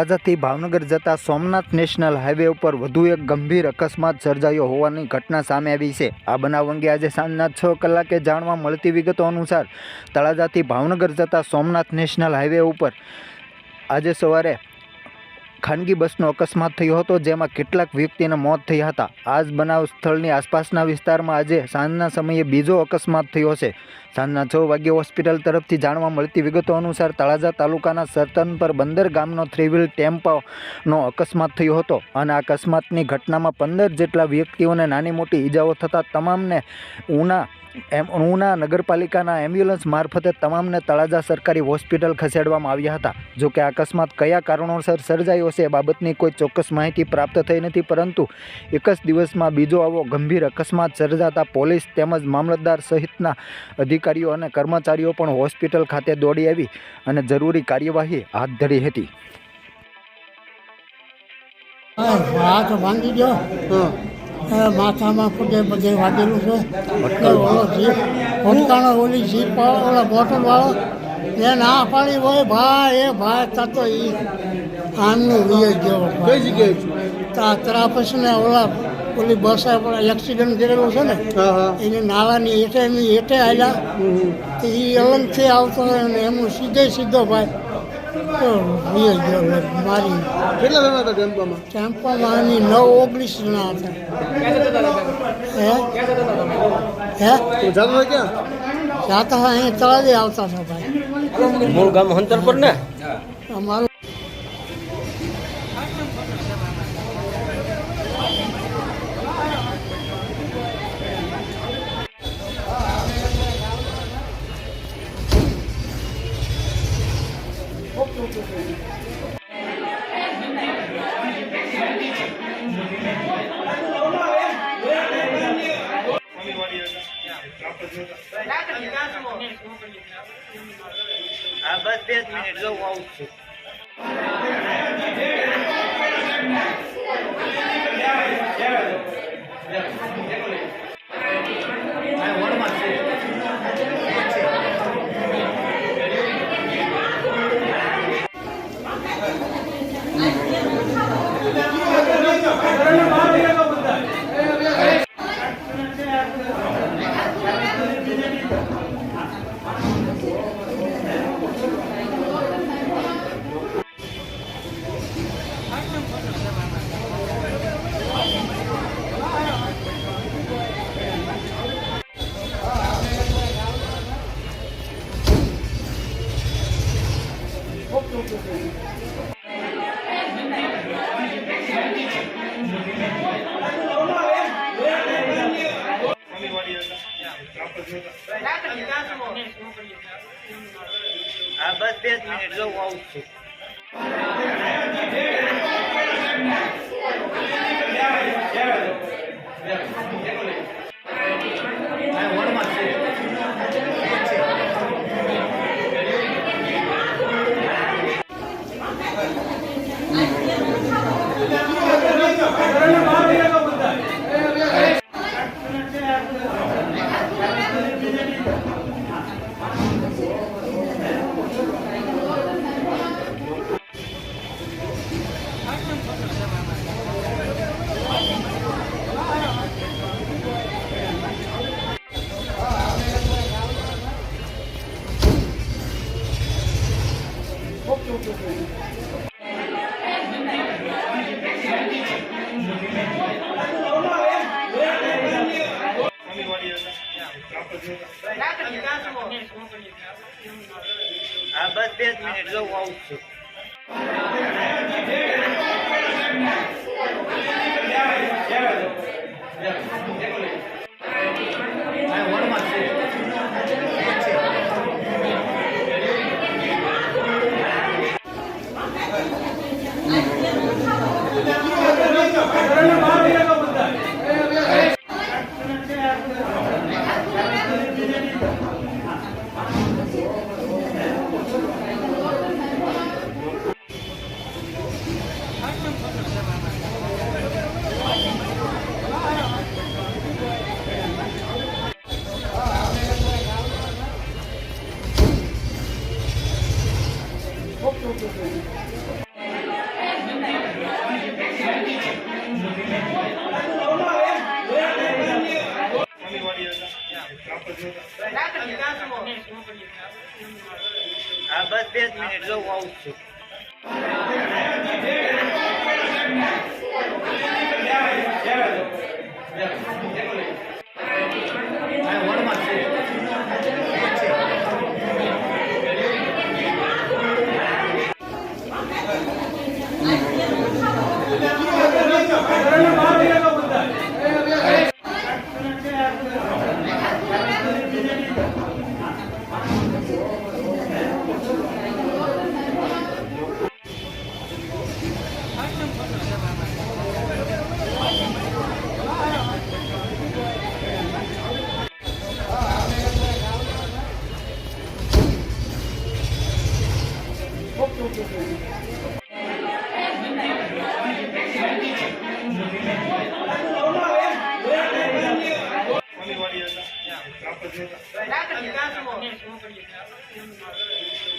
તળાજાથી ભાવનગર જતા Somnath national highway ઉપર વધુ એક ગંભીર અકસ્માત સર્જાયો હોવાની ઘટના સામે આવી છે। આ બનાવ અંગે આજે સાંજના 6 કલાકે જાણવા મળતી વિગતો અનુસાર તળાજાથી ભાવનગર જતા સોમનાથ નેશનલ હાઈવે ઉપર આજે સવારે ખાનગી બસનો અકસ્માત થયો હતો, જેમાં કેટલાક વ્યક્તિના મોત થયા હતા। આ જ બનાવ સ્થળની આસપાસના વિસ્તારમાં આજે સાંજના સમયે બીજો અકસ્માત થયો છે। સાંજના 6 વાગ્યે હોસ્પિટલ તરફથી જાણવા મળતી વિગતો અનુસાર તળાજા તાલુકાના સરતનપર બંદર ગામનો 3 વ્હીલ ટેમ્પોનો અકસ્માત થયો હતો અને આ અકસ્માતની ઘટનામાં 15 જેટલા વ્યક્તિઓને નાની મોટી ઈજાઓ થતાં તમામને ઉના નગરપાલિકાના એમ્બ્યુલન્સ મારફતે તમામને તળાજા સરકારી હોસ્પિટલ ખસેડવામાં આવ્યા હતા। જો કે આ અકસ્માત કયા કારણોસર સર્જાયો છે એ બાબતની કોઈ ચોક્કસ માહિતી પ્રાપ્ત થઈ નથી, પરંતુ એક જ દિવસમાં બીજો આવો ગંભીર અકસ્માત સર્જાતા પોલીસ તેમજ મામલતદાર સહિતના અધિકારીઓ અને કર્મચારીઓ પણ હોસ્પિટલ ખાતે દોડી આવી અને જરૂરી કાર્યવાહી હાથ ધરી હતી। માથામાં ફૂટે બધે વાગેલું છે। ઓલો જીપ ભટકાણો, ઓલી જીપ ઓલા બોટલ વાળો એ ના પાડી હોય ભાઈ, એ ભાઈ થતો એ આમનું વીએ ગયો કઈ જગ્યાએ ત્રાપસ ને ઓલા ઓલી બસ એક્સિડન્ટ કરેલું છે ને એને નાળાની હેઠે આવ્યા, એ અલગથી આવતો હોય ને એનું સીધો ભાઈ મારી કેટલા જણા હતા ટેમ્પોમાં? ટેમ્પોમાં 9-19 જણા હતા। જાતા હતા અહીં તળાજે આવતા હતા ભાઈ। મૂળ ગામ હંતરપર ને અમારું બસ 2 મિનિટ જો હું આવું છું। બસ 2 મિનિટ જો હું આવું છું। બસ 2 મિનિટ જો હું આવું છું। હા બસ 2 મિનિટ જવું આવું જ છું.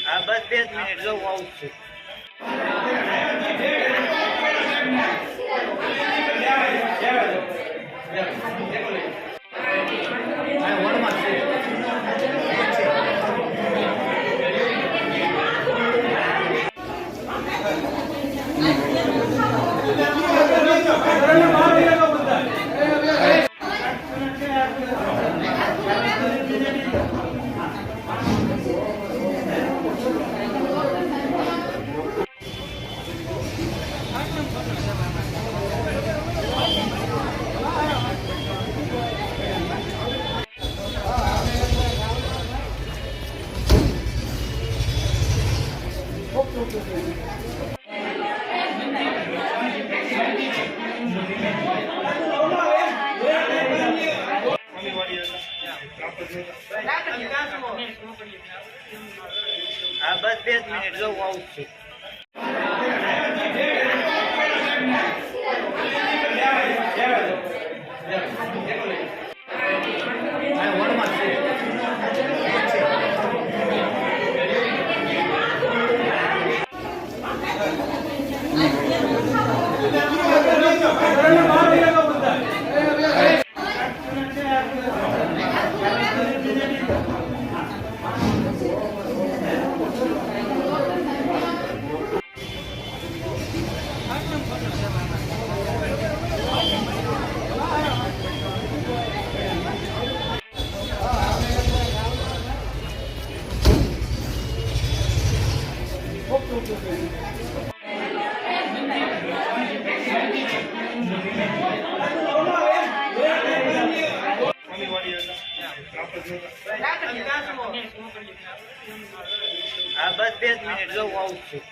હા બસ 2 મિનિટ જવું આવું જ છું. હા બસ 2 મિનિટ જવું આવું જ છું. હા બસ 2 મિનિટ જવું આવું જ છું.